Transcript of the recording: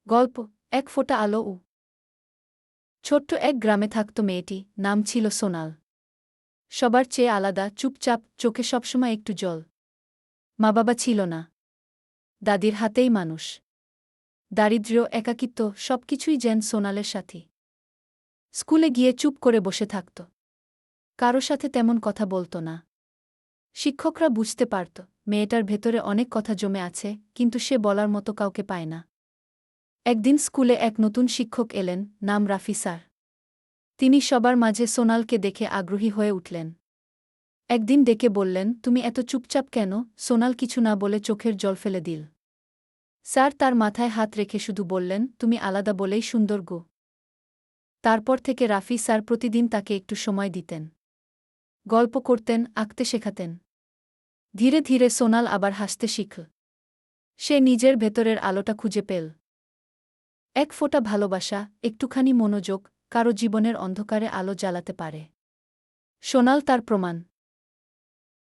গল্প এক ফোঁটা আলো ছোট্ট এক গ্রামে থাকত মেয়েটি, নাম ছিল সোনাল। সবার চেয়ে আলাদা, চুপচাপ, চোখে সবসময় একটু জল। মা বাবা ছিল না। দাদির হাতেই মানুষ। দারিদ্র্য, একাকিত্ব, সবকিছুই যেন সোনালের সাথী। স্কুলে গিয়ে চুপ করে বসে থাকত। কারো সাথে তেমন কথা বলত না। শিক্ষকরা বুঝতে পারত মেয়েটার ভেতরে অনেক কথা জমে আছে, কিন্তু সে বলার মতো কাউকে পায় না। একদিন স্কুলে এক নতুন শিক্ষক এলেন, নাম রাফি স্যার। তিনি সবার মাঝে সোনালকে দেখে আগ্রহী হয়ে উঠলেন। একদিন ডেকে বললেন, তুমি এত চুপচাপ কেন? সোনাল কিছু না বলে চোখের জল ফেলে দিল। স্যার তার মাথায় হাত রেখে শুধু বললেন, তুমি আলাদা বলেই সুন্দর গো। তারপর থেকে রাফি স্যার প্রতিদিন তাকে একটু সময় দিতেন। গল্প করতেন, আঁকতে শেখাতেন। ধীরে ধীরে সোনাল আবার হাসতে শিখল। সে নিজের ভেতরের আলোটা খুঁজে পেল। এক ফোঁটা ভালোবাসা, একটুখানি মনোযোগ, কারো জীবনের অন্ধকারে আলো জ্বালাতে পারে। সোনাল তার প্রমাণ।